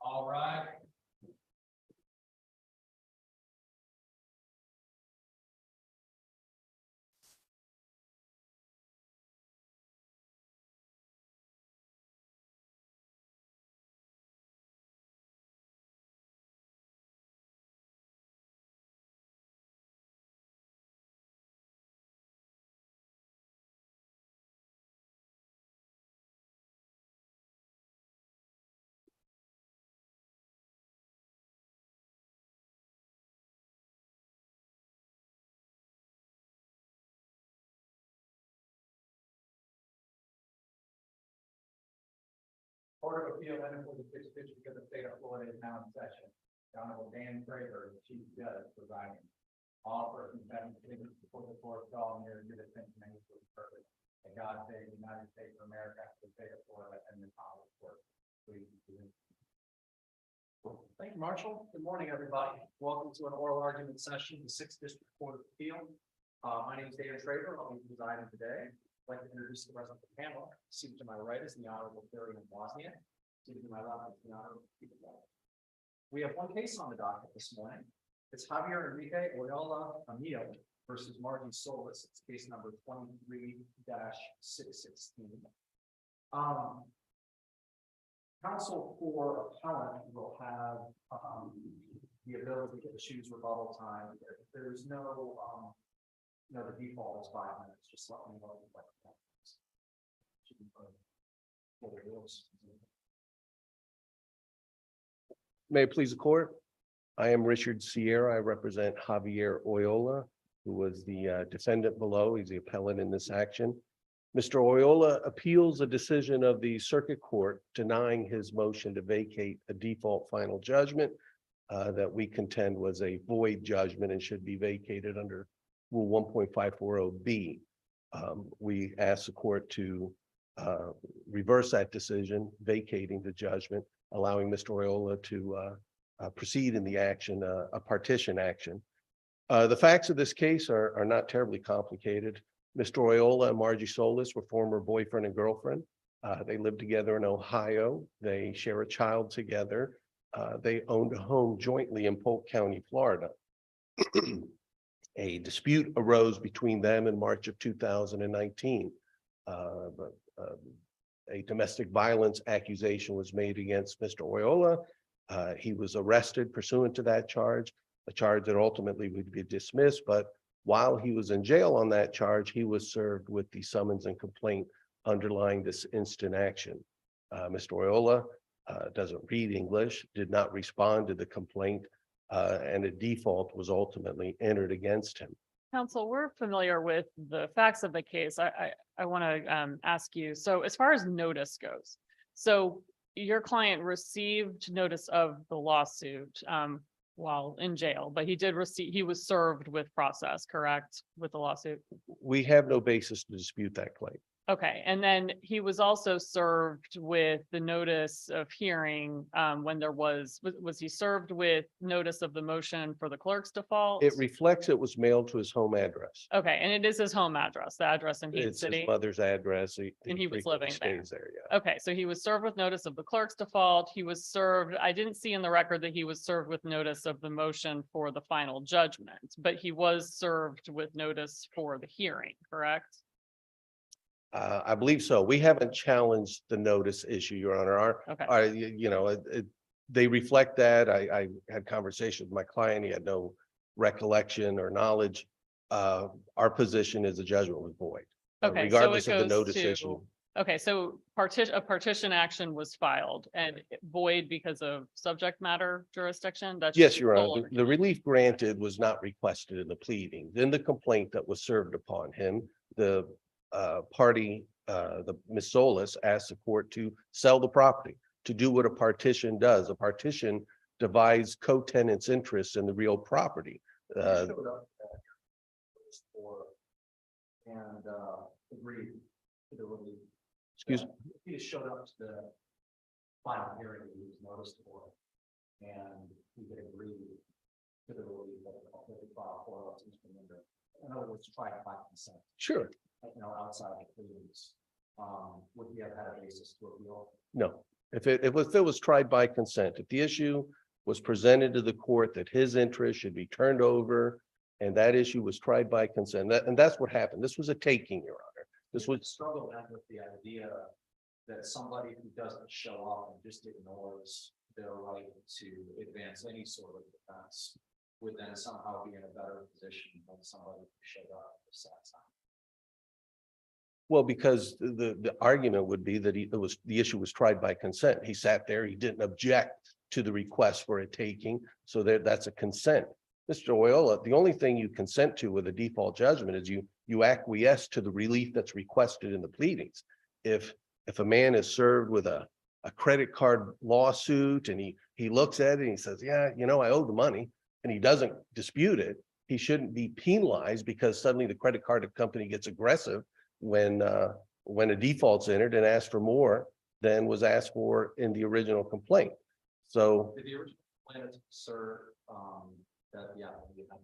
All right. Court of Appeal and for the Fifth District of the State of Florida is now in session. The Honorable Dan Prager, Chief Judge, presiding. All persons having business before the court call near your attention and for the purpose. And God save the United States of America, the state of Florida, and the Honorable Court. Please begin. Thank you, Marshall. Good morning, everybody. Welcome to an oral argument session in the Sixth District Court of Appeal. My name is Dan Schrader. I'll be presiding today. I'd like to introduce the rest of the panel. Seated to my right is the Honorable Terry Bosnia. Seated to my left is the Honorable Peter Bell. We have one case on the docket this morning. It's Javier Enrique Oyola Amil versus Margie Solis. It's case number 23-616. Counsel for appellant will have the ability to choose rebuttal time. If there's no, the default is 5 minutes. Just let me know. May it please the court. I am Richard Sierra. I represent Javier Oyola, who was the defendant below. He's the appellant in this action. Mr. Oyola appeals a decision of the circuit court denying his motion to vacate a default final judgment that we contend was a void judgment and should be vacated under Rule 1.540B. We ask the court to reverse that decision, vacating the judgment, allowing Mr. Oyola to proceed in the action, a partition action. The facts of this case are not terribly complicated. Mr. Oyola and Margie Solis were former boyfriend and girlfriend. They lived together in Ohio. They share a child together. They owned a home jointly in Polk County, Florida. A dispute arose between them in March of 2019. A domestic violence accusation was made against Mr. Oyola. He was arrested pursuant to that charge, a charge that ultimately would be dismissed. But while he was in jail on that charge, he was served with the summons and complaint underlying this instant action. Mr. Oyola doesn't read English, did not respond to the complaint, and a default was ultimately entered against him. Counsel, we're familiar with the facts of the case. I want to ask you, so as far as notice goes, so your client received notice of the lawsuit while in jail, but he was served with process, correct, with the lawsuit? We have no basis to dispute that claim. Okay, and then he was also served with the notice of hearing when there was he served with notice of the motion for the clerk's default? It reflects it was mailed to his home address. Okay, and it is his home address, the address in Heat It's City? his mother's address. And he was living there. Yeah. Okay, so he was served with notice of the clerk's default. He was served, I didn't see in the record that he was served with notice of the motion for the final judgment, but he was served with notice for the hearing, correct? I believe so. We haven't challenged the notice issue, Your Honor. Okay. They reflect that. I had conversations with my client. He had no recollection or knowledge. Our position is the judgment was void. Okay, Regardless so it of the goes notice to- issue. Okay, so a partition action was filed and void because of subject matter jurisdiction? That's Yes, Your full Honor. The relief granted was not requested in the pleadings. In the complaint that was served upon him, the party, the Ms. Solis, asked the court to sell the property, to do what a partition does. A partition divides co-tenants' interests in the real property. And agreed to the relief. Excuse me. He showed up to the final hearing he was noticed for, and he could agree to the relief that the file for us. In other words, try to find consent. Sure. Outside the pleadings, would he have had a basis to appeal? No. If it was tried by consent, if the issue was presented to the court that his interest should be turned over and that issue was tried by consent, and that's what happened. This was a taking, Your Honor. This was, Struggle then with the idea that somebody who doesn't show up and just ignores their right to advance any sort of defense would then somehow be in a better position than somebody who showed up at the sad time. well, because the argument would be that the issue was tried by consent. He sat there, he didn't object to the request for a taking, so that's a consent. Mr. Oyola, the only thing you consent to with a default judgment is you acquiesce to the relief that's requested in the pleadings. If a man is served with a credit card lawsuit and he looks at it and he says, yeah, I owe the money, and he doesn't dispute it, he shouldn't be penalized because suddenly the credit card company gets aggressive when a default's entered and asks for more than was asked for in the original complaint. So Did the original plan serve that the applicant had 100%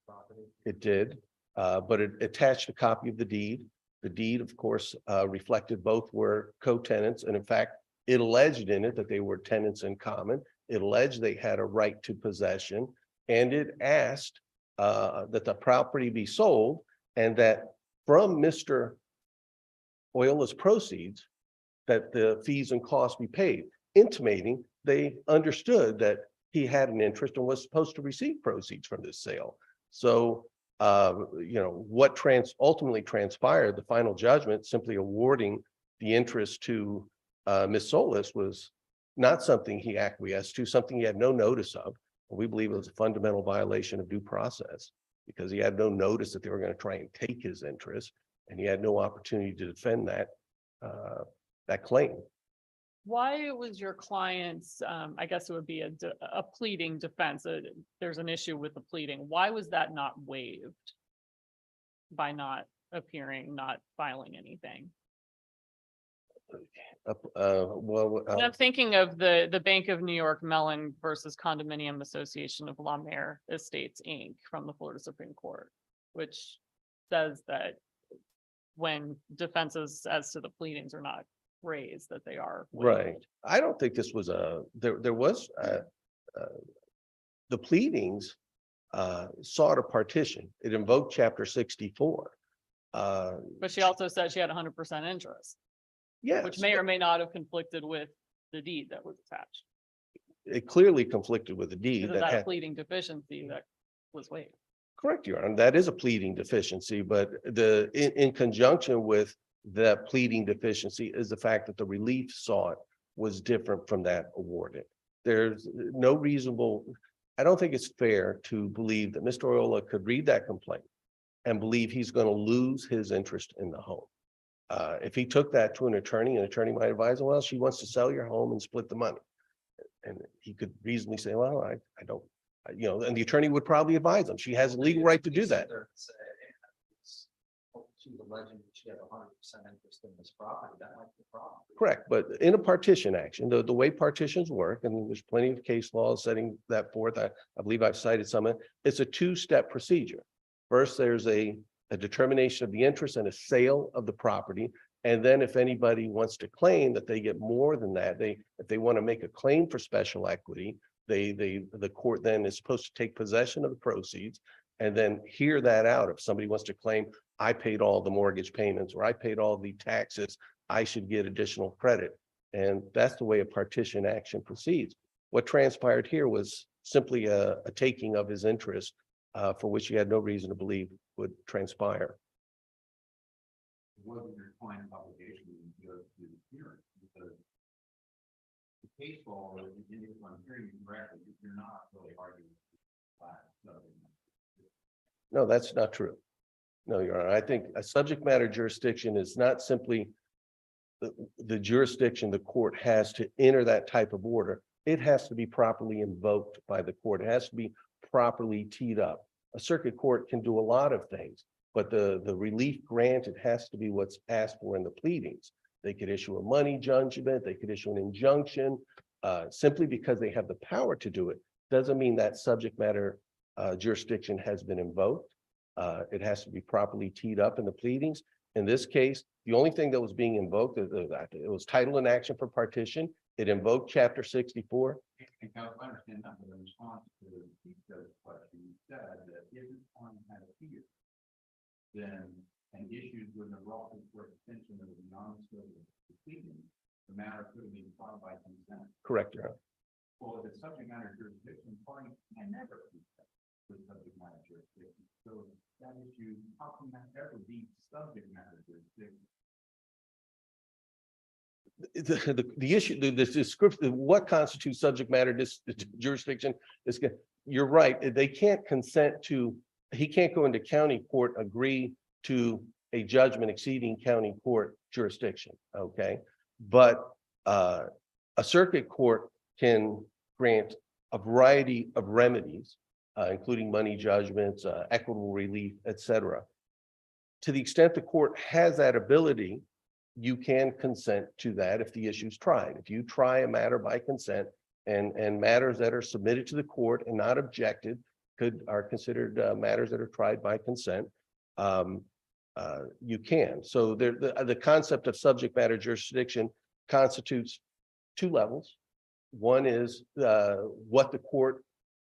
property? it did, but it attached a copy of the deed. The deed, of course, reflected both were co-tenants, and in fact, it alleged in it that they were tenants in common. It alleged they had a right to possession, and it asked that the property be sold and that from Mr. Oyola's proceeds, that the fees and costs be paid, intimating they understood that he had an interest and was supposed to receive proceeds from this sale. So, what ultimately transpired, the final judgment simply awarding the interest to Ms. Solis was not something he acquiesced to, something he had no notice of. We believe it was a fundamental violation of due process because he had no notice that they were going to try and take his interest, and he had no opportunity to defend that claim. Why was your client's, I guess it would be a pleading defense, there's an issue with the pleading. Why was that not waived by not appearing, not filing anything? And I'm thinking of the Bank of New York Mellon versus Condominium Association of La Mer Estates, Inc. from the Florida Supreme Court, which says that when defenses as to the pleadings are not raised, that they are waived. Right. I don't think this was there was the pleadings sought a partition. It invoked Chapter 64. But she also said she had 100% interest. Yes, Which may or may not have conflicted with the deed that was attached. it clearly conflicted with the deed Isn't that that a had. pleading deficiency that was waived? Correct, Your Honor. That is a pleading deficiency, but in conjunction with that pleading deficiency is the fact that the relief sought was different from that awarded. There's no reasonable, I don't think it's fair to believe that Mr. Oyola could read that complaint and believe he's going to lose his interest in the home. If he took that to an attorney might advise him, well, she wants to sell your home and split the money. And he could reasonably say, well, I don't, and the attorney would probably advise him. She has a legal right to do that. She's alleging that she has 100% interest in this property. That might be a problem. Correct, but in a partition action, the way partitions work, and there's plenty of case laws setting that forth. I believe I've cited some of it. It's a two-step procedure. First, there's a determination of the interest and a sale of the property. And then if anybody wants to claim that they get more than that, if they want to make a claim for special equity, the court then is supposed to take possession of the proceeds and then hear that out. If somebody wants to claim, I paid all the mortgage payments or I paid all the taxes, I should get additional credit. And that's the way a partition action proceeds. What transpired here was simply a taking of his interest for which he had no reason to believe would transpire. Wasn't your client's obligation to go to the hearing because the case law, if I'm hearing you correctly, you're not really arguing. No, that's not true. No, Your Honor. I think a subject matter jurisdiction is not simply the jurisdiction the court has to enter that type of order. It has to be properly invoked by the court. It has to be properly teed up. A circuit court can do a lot of things, but the relief granted has to be what's asked for in the pleadings. They could issue a money judgment, they could issue an injunction. Simply because they have the power to do it doesn't mean that subject matter jurisdiction has been invoked. It has to be properly teed up in the pleadings. In this case, the only thing that was being invoked, it was title and action for partition. It invoked chapter 64. And Council, I understand that, but in response to Chief's question, you said that if the client had a fear, then and issues with the revolves for extension of the non-scope of the proceedings, the matter could be filed by consent. Correct, Your Honor. Well, if it's subject matter jurisdiction, party can never consent with subject matter jurisdiction. So that issue, how can that ever be subject matter jurisdiction? The issue, the description, what constitutes subject matter jurisdiction is, you're right, they can't consent to, he can't go into county court, agree to a judgment exceeding county court jurisdiction, okay? But a circuit court can grant a variety of remedies, including money judgments, equitable relief, etc. To the extent the court has that ability, you can consent to that if the issue's tried. If you try a matter by consent and matters that are submitted to the court and not objected are considered matters that are tried by consent, you can. So the concept of subject matter jurisdiction constitutes two levels. One is what the court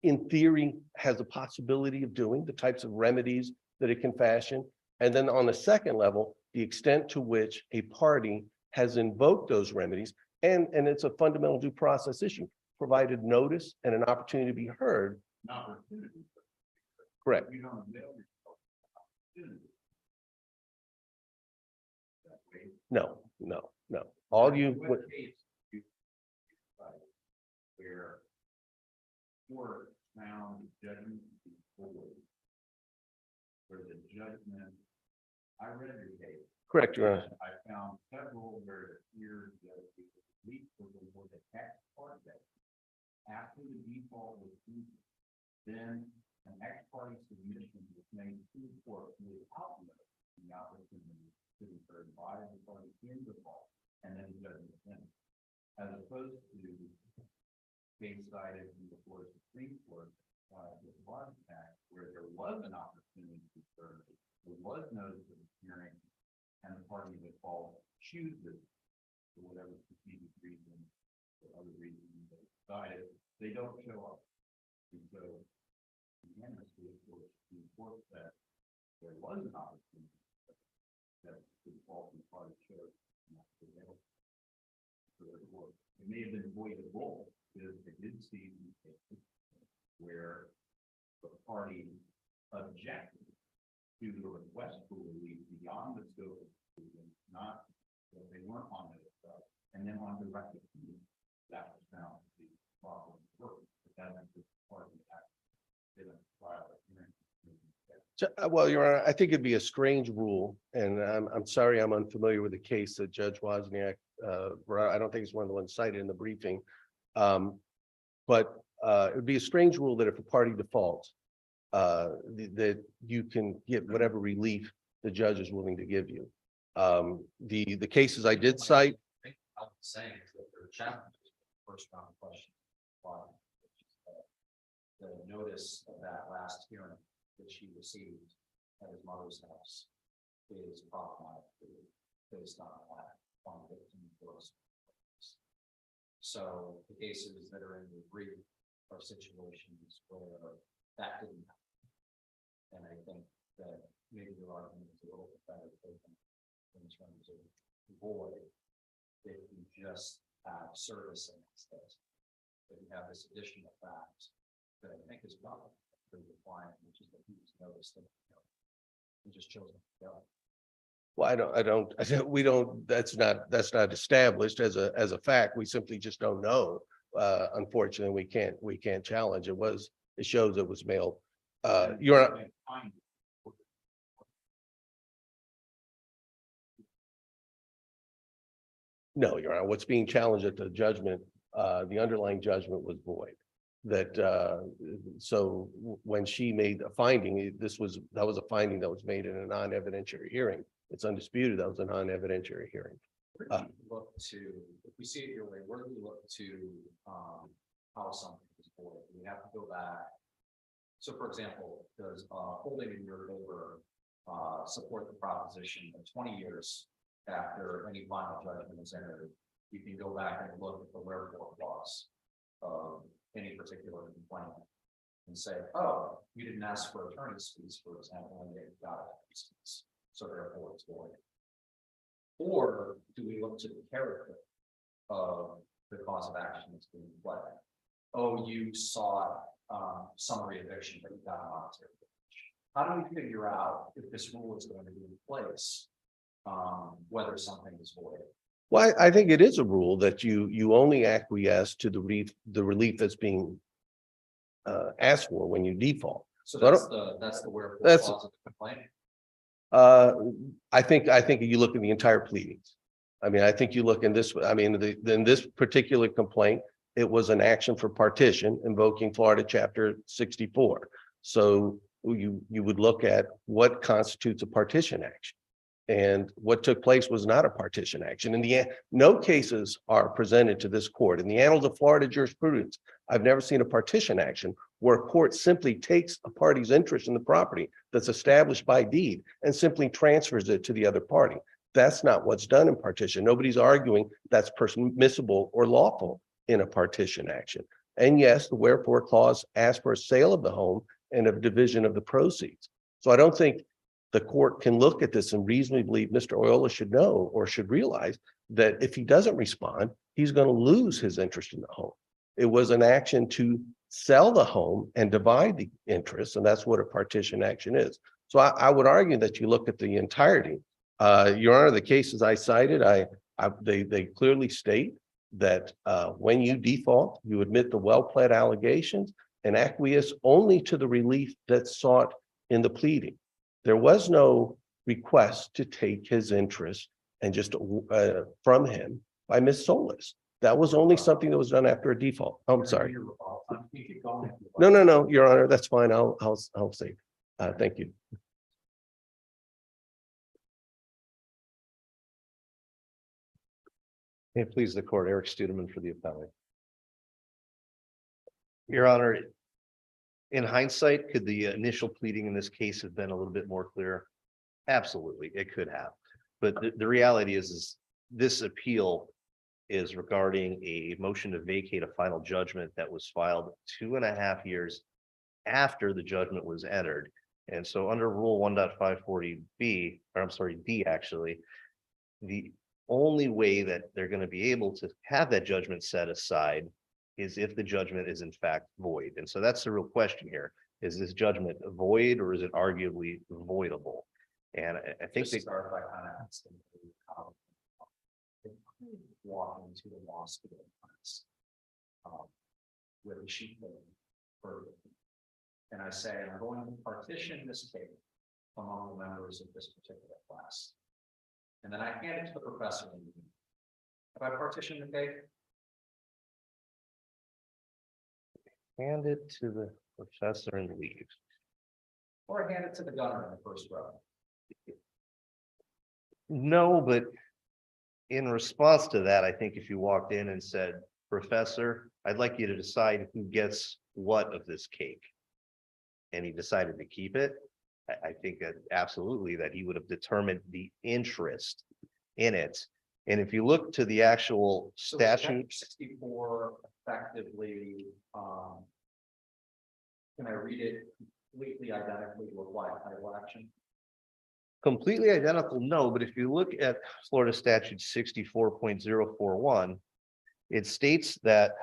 in theory has a possibility of doing, the types of remedies that it can fashion. And then on the second level, the extent to which a party has invoked those remedies, and it's a fundamental due process issue, provided notice and an opportunity to be heard. An opportunity. Correct. You don't avail yourself of opportunity. That way. No. All you. What case you cite where court found judgment to be void, where the judgment, I read your case. Correct, Your Honor. I found several where it appears that it was leaked before the tax part that after the default was due, then an ex parte submission was made to the court without the opportunity to be heard by the party in default, and then the judgment then, as opposed to being cited before the Supreme Court with large tax, where there was an opportunity to be heard, there was notice of the hearing, and the party in default chooses for whatever strategic reason or other reasons they decided, they don't show up. And so, unanimously, of course, the court that there was an opportunity that the default party chose not to avail for the court. It may have been avoidable because they did see cases where the party objected to the request for relief beyond the scope of the proceedings, not that they weren't on it, and then on direct appeal, that was found to be proper work. But that meant the party didn't file a hearing. Well, Your Honor, I think it'd be a strange rule, and I'm sorry I'm unfamiliar with the case that Judge Wozniak I don't think it's one of the ones cited in the briefing. But it would be a strange rule that if a party defaults, that you can get whatever relief the judge is willing to give you. The cases I did cite. I think I'm saying is that there are challenges. First round of questions. The notice of that last hearing that she received at his mother's house is problematic based on that. So the cases that are in the brief are situations where that didn't happen. And I think that maybe your argument is a little bit better taken in terms of void if you just have service in instead. If you have this additional fact that I think is probably for the client, which is that he was noticed and he just chose not to go. Well, we don't, that's not established as a fact. We simply just don't know. Unfortunately, we can't challenge. It shows it was mailed. No, Your Honor, what's being challenged at the judgment, the underlying judgment was void. So when she made a finding, that was a finding that was made in a non-evidentiary hearing. It's undisputed that was a non-evidentiary hearing. Where do we look to, if we see it your way, where do we look to how something is void? We have to go back So for example, does holding in your favor support the proposition of 20 years after any final judgment is entered, you can go back and look at the wherefore clause of any particular complaint and say, oh, you didn't ask for attorney's fees, for example, and they got attorney's fees, so therefore it's void. Or do we look to the character of the cause of action that's being pled? Oh, you sought summary eviction, but you got a monetary eviction. How do we figure out if this rule is going to be in place, whether something is void? Well, I think it is a rule that you only acquiesce to the relief that's being asked for when you default. So So I that's the wherefore that's- clause of the complaint. I think you look at the entire pleadings. I mean, I think you look in this, I mean, in this particular complaint, it was an action for partition invoking Florida chapter 64. So you would look at what constitutes a partition action. And what took place was not a partition action. In the end, no cases are presented to this court. In the annals of Florida jurisprudence, I've never seen a partition action where a court simply takes a party's interest in the property that's established by deed and simply transfers it to the other party. That's not what's done in partition. Nobody's arguing that's permissible or lawful in a partition action. And yes, the wherefore clause asks for a sale of the home and a division of the proceeds. So I don't think the court can look at this and reasonably believe Mr. Oyola should know or should realize that if he doesn't respond, he's going to lose his interest in the home. It was an action to sell the home and divide the interest, and that's what a partition action is. So I would argue that you look at the entirety. Your Honor, the cases I cited, they clearly state that when you default, you admit the well-pled allegations and acquiesce only to the relief that's sought in the pleading. There was no request to take his interest and just from him by Ms. Solis. That was only something that was done after a default. Oh, I'm sorry. No, Your Honor, that's fine. I'll say. Thank you. May it please the court, Eric Studeman for the appellate. Your Honor, in hindsight, could the initial pleading in this case have been a little bit more clear? Absolutely, it could have. But the reality is this appeal is regarding a motion to vacate a final judgment that was filed 2.5 years after the judgment was entered. And so under Rule 1.540B, or I'm sorry, D actually, the only way that they're going to be able to have that judgment set aside is if the judgment is in fact void. And so that's the real question here. Is this judgment void or is it arguably voidable? And I think they start by kind of asking walk into the law school class with a sheet for, and I say, I'm going to partition this table among the members of this particular class. And then I hand it to the professor. Have I partitioned the table? hand it to the professor and leave. Or I hand it to the gunner in the first row? No, but in response to that, I think if you walked in and said, Professor, I'd like you to decide who gets what of this cake, and he decided to keep it, I think that absolutely that he would have determined the interest in it. And if you look to the actual So statute, 64 effectively, can I read it completely identically to apply title action? completely identical, no, but if you look at Florida statute 64.041, it states that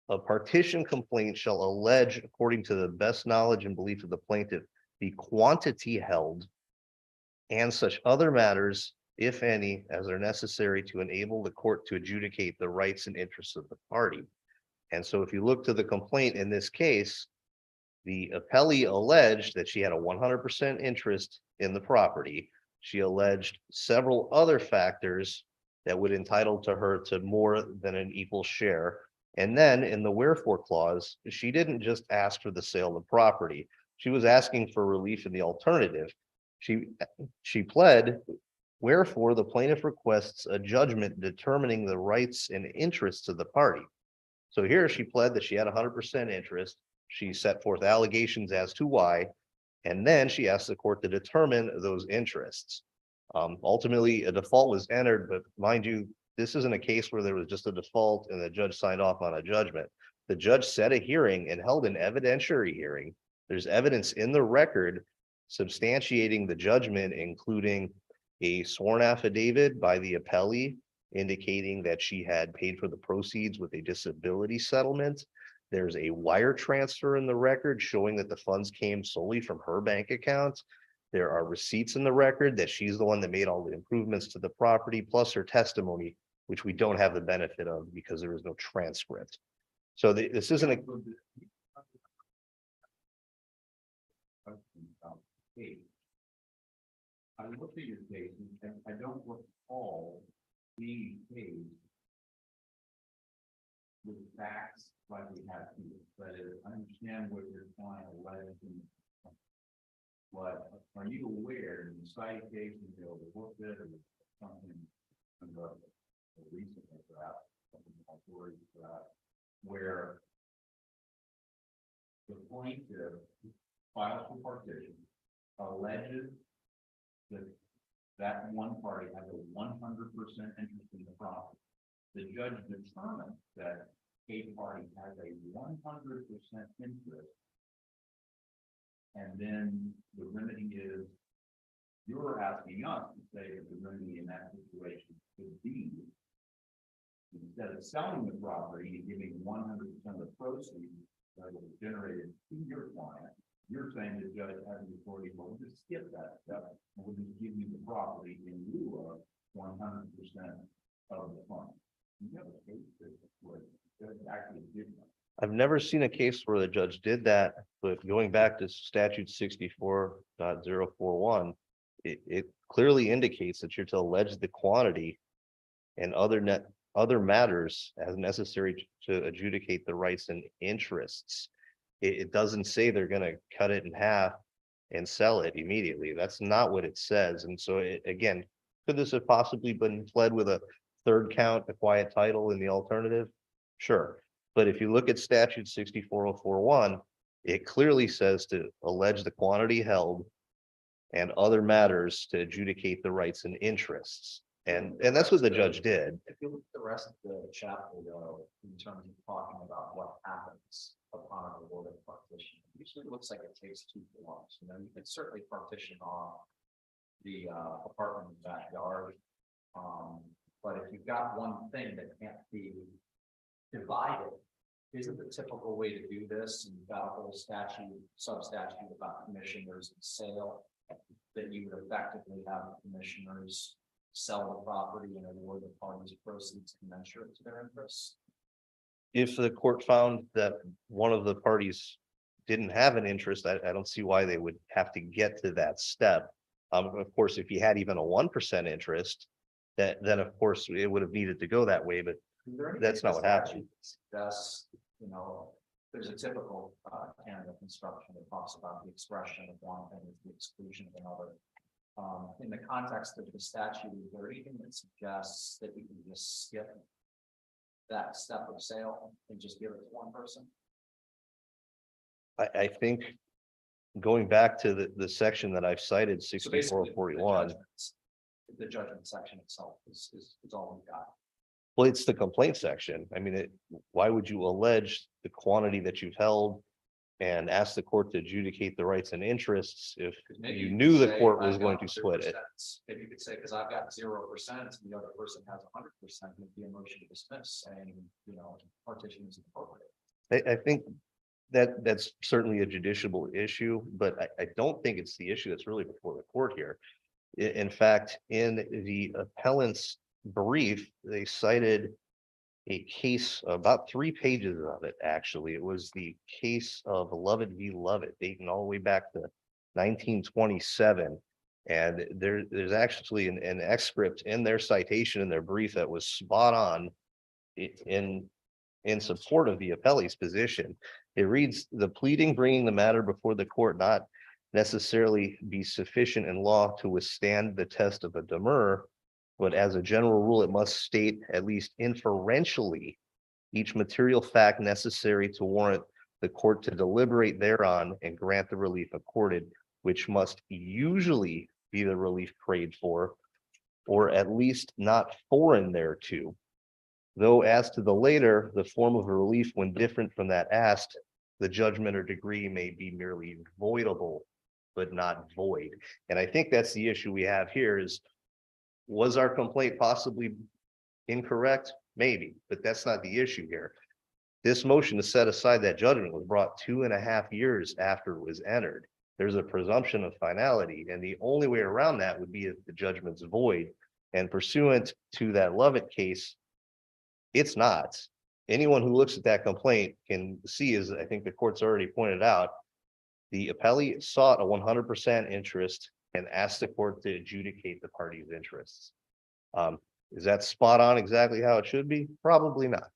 a partition complaint shall allege, according to the best knowledge and belief of the plaintiff, the quantity held and such other matters, if any, as are necessary to enable the court to adjudicate the rights and interests of the party. And so if you look to the complaint in this case, the appellee alleged that she had a 100% interest in the property. She alleged several other factors that would entitle to her to more than an equal share. And then in the wherefore clause, she didn't just ask for the sale of the property. She was asking for relief in the alternative. She pled, wherefore the plaintiff requests a judgment determining the rights and interests of the party. So here she pled that she had 100% interest. She set forth allegations as to why, and then she asked the court to determine those interests. Ultimately, a default was entered, but mind you, this isn't a case where there was just a default and the judge signed off on a judgment. The judge set a hearing and held an evidentiary hearing. There's evidence in the record substantiating the judgment, including a sworn affidavit by the appellee indicating that she had paid for the proceeds with a disability settlement. There's a wire transfer in the record showing that the funds came solely from her bank account. There are receipts in the record that she's the one that made all the improvements to the property, plus her testimony, which we don't have the benefit of because there was no transcript. So this isn't a. I looked at your case and I don't recall being paid with facts like we have here, but I understand what you're trying to allege. But are you aware in the citation bill, the book that or something recently perhaps, where the plaintiff files for partition, alleges that one party has a 100% interest in the property. The judge determined that a party has a 100% interest, and then the remedy is you're asking us to say that the remedy in that situation could be instead of selling the property and giving 100% of the proceeds that was generated to your client, you're saying the judge has the authority, well, we'll just skip that step and we'll just give you the property in lieu of 100% of the fund. You have a case where the judge actually did that. I've never seen a case where the judge did that, but going back to statute 64.041, it clearly indicates that you're to allege the quantity and other matters as necessary to adjudicate the rights and interests. It doesn't say they're going to cut it in half and sell it immediately. That's not what it says. And so again, could this have possibly been pled with a third count, a quiet title in the alternative? Sure. But if you look at statute 64.041, it clearly says to allege the quantity held and other matters to adjudicate the rights and interests. And that's what the judge did. If you look at the rest of the chapter, though, in terms of talking about what happens upon a reward of partition, it usually looks like it takes two forms. You know, you can certainly partition off the apartment in the backyard. But if you've got one thing that can't be divided, isn't the typical way to do this? And you've got a whole statute, sub-statute about commissioners and sale, that you would effectively have the commissioners sell the property and award the parties proceeds commensurate to their interests. If the court found that one of the parties didn't have an interest, I don't see why they would have to get to that step. Of course, if you had even a 1% interest, then of course it would have needed to go that way, but that's not what happened. That's, you know, there's a typical Canada construction that talks about the expression of one thing is the exclusion of another. In the context of the statute, is there anything that suggests that you can just skip that step of sale and just give it to one person? I think going back to the section that I've cited, 64.41. The judgment section itself is all we've got. Well, it's the complaint section. I mean, why would you allege the quantity that you've held and ask the court to adjudicate the rights and interests if you knew the court was going to split it? Maybe you could say, because I've got 0% and the other person has 100%, it'd be a motion to dismiss saying, you know, partition is appropriate. I think that's certainly a judicial issue, but I don't think it's the issue that's really before the court here. In fact, in the appellant's brief, they cited a case, about 3 pages of it, actually. It was the case of Lovett v. Lovett, dating all the way back to 1927. And there's actually an excerpt in their citation in their brief that was spot on in support of the appellee's position. It reads, the pleading bringing the matter before the court not necessarily be sufficient in law to withstand the test of a demur, but as a general rule, it must state at least inferentially each material fact necessary to warrant the court to deliberate thereon and grant the relief accorded, which must usually be the relief prayed for, or at least not foreign thereto. Though as to the later, the form of relief when different from that asked, the judgment or degree may be merely voidable, but not void. And I think that's the issue we have here is, was our complaint possibly incorrect? Maybe, but that's not the issue here. This motion to set aside that judgment was brought 2.5 years after it was entered. There's a presumption of finality, and the only way around that would be if the judgment's void. And pursuant to that Lovett case, it's not. Anyone who looks at that complaint can see, as I think the court's already pointed out, the appellee sought a 100% interest and asked the court to adjudicate the party's interests. Is that spot on exactly how it should be? Probably not.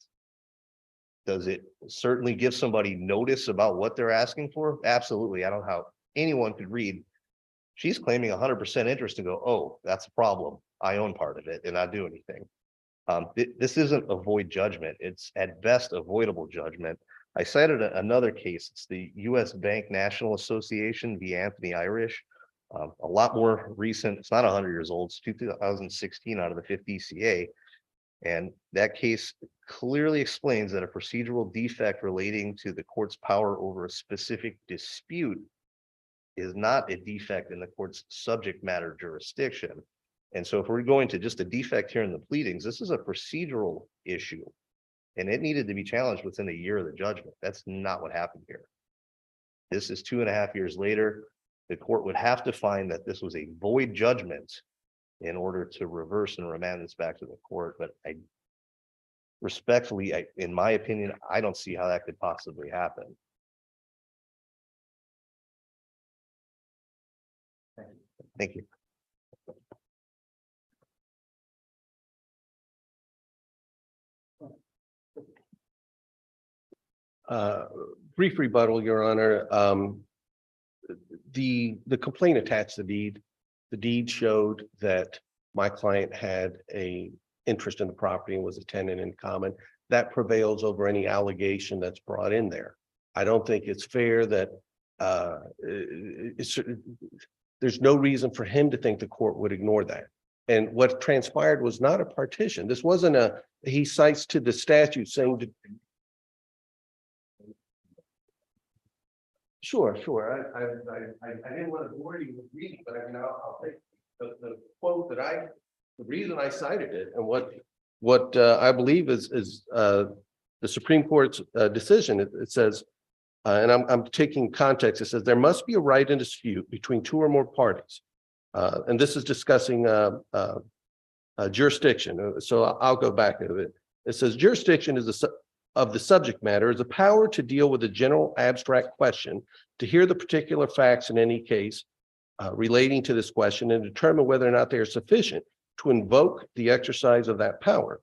Does it certainly give somebody notice about what they're asking for? Absolutely. I don't know how anyone could read. She's claiming 100% interest and go, oh, that's a problem. I own part of it and not do anything. This isn't a void judgment. It's at best avoidable judgment. I cited another case. It's the U.S. Bank National Association v. Anthony Irish. A lot more recent. It's not 100 years old. It's 2016 out of the 5th DCA. And that case clearly explains that a procedural defect relating to the court's power over a specific dispute is not a defect in the court's subject matter jurisdiction. And so if we're going to just a defect here in the pleadings, this is a procedural issue and it needed to be challenged within a year of the judgment. That's not what happened here. This is 2.5 years later. The court would have to find that this was a void judgment in order to reverse and remand this back to the court. But I respectfully, in my opinion, I don't see how that could possibly happen. Thank you. Brief rebuttal, Your Honor. The complaint attached the deed. The deed showed that my client had a interest in the property and was a tenant in common. That prevails over any allegation that's brought in there. I don't think it's fair that there's no reason for him to think the court would ignore that. And what transpired was not a partition. This wasn't he cites to the statute saying to, Sure. I didn't want to bore you with reading, but I mean, I'll take the quote that the reason I cited it and what I believe is the Supreme Court's decision. It says, and I'm taking context. It says there must be a right in dispute between two or more parties, and this is discussing jurisdiction. So I'll go back to it. It says jurisdiction is of the subject matter is the power to deal with a general abstract question, to hear the particular facts in any case relating to this question and determine whether or not they are sufficient to invoke the exercise of that power.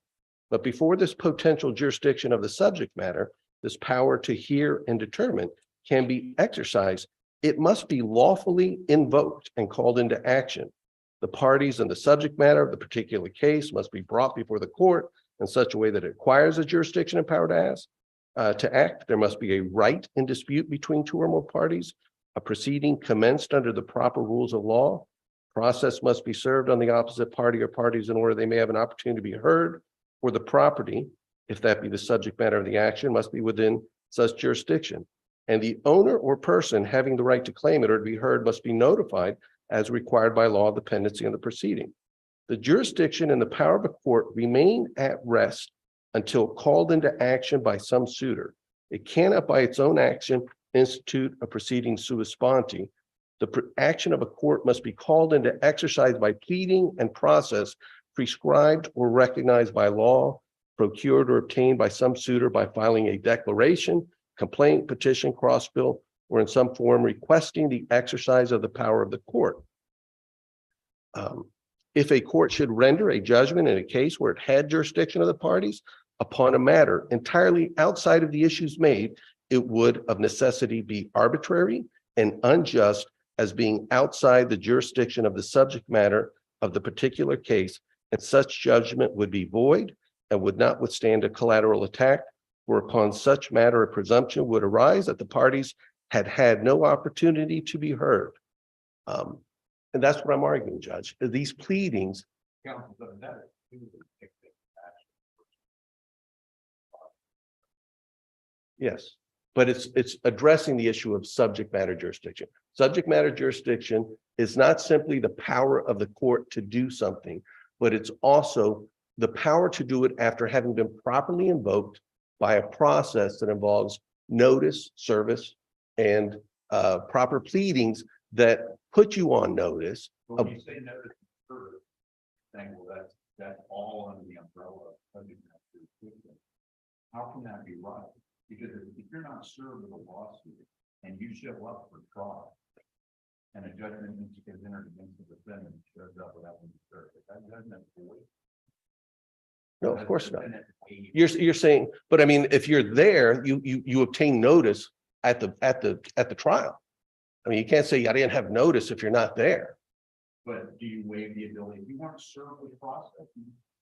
But before this potential jurisdiction of the subject matter, this power to hear and determine can be exercised, it must be lawfully invoked and called into action. The parties and the subject matter of the particular case must be brought before the court in such a way that it acquires a jurisdiction and power to act. There must be a right in dispute between two or more parties, a proceeding commenced under the proper rules of law. Process must be served on the opposite party or parties in order they may have an opportunity to be heard, or the property, if that be the subject matter of the action, must be within such jurisdiction. And the owner or person having the right to claim it or to be heard must be notified as required by law of the pendency of the proceeding. The jurisdiction and the power of a court remain at rest until called into action by some suitor. It cannot by its own action institute a proceeding sua sponte. The action of a court must be called into exercise by pleading and process prescribed or recognized by law, procured or obtained by some suitor by filing a declaration, complaint, petition, cross bill, or in some form requesting the exercise of the power of the court. If a court should render a judgment in a case where it had jurisdiction of the parties upon a matter entirely outside of the issues made, it would of necessity be arbitrary and unjust as being outside the jurisdiction of the subject matter of the particular case, and such judgment would be void and would not withstand a collateral attack For upon such matter, a presumption would arise that the parties had had no opportunity to be heard. And that's what I'm arguing, Judge. These pleadings, Counsel, but that is. yes, but it's addressing the issue of subject matter jurisdiction. Subject matter jurisdiction is not simply the power of the court to do something, but it's also the power to do it after having been properly invoked by a process that involves notice, service, and proper pleadings that put you on notice. When you say notice, saying, well, that's all under the umbrella of subject matter jurisdiction. How can that be right? Because if you're not served with a lawsuit and you show up for trial and a judgment is entered against the defendant, shows up without being served, that judgment void. No, of course not. You're saying, but I mean, if you're there, you obtain notice at the trial. I mean, you can't say I didn't have notice if you're not there. But do you waive the ability? If you weren't served with the process,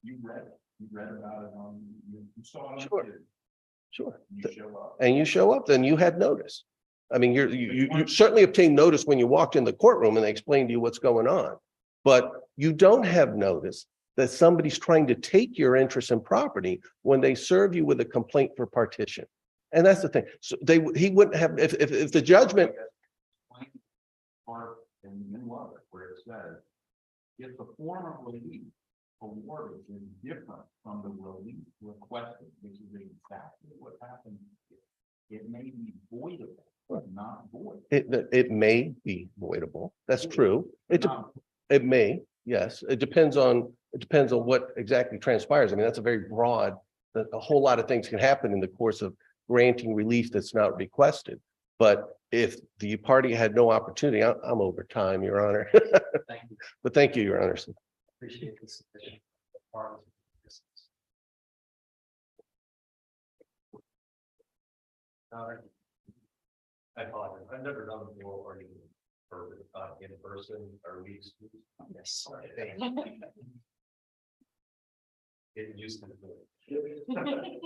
you read it. You read about it on, you saw it. Sure. Sure. You show up. And you show up, then you had notice. I mean, you certainly obtained notice when you walked in the courtroom and they explained to you what's going on. But you don't have notice that somebody's trying to take your interest in property when they serve you with a complaint for partition. And that's the thing. So he wouldn't have, if the judgment. Part in the middle of it where it says, if the form of relief awarded is different from the relief requested, which is exactly what happened here, it may be voidable, but not void. It may be voidable. That's true. Not- It may, yes. It depends on what exactly transpires. I mean, that's a very broad, a whole lot of things can happen in the course of granting relief that's not requested. But if the party had no opportunity, I'm over time, Your Honor. Thank you. But thank you, Your Honor. Appreciate this. I apologize. I've never done the oral argument for in person or weeks. Yes. Getting used to it.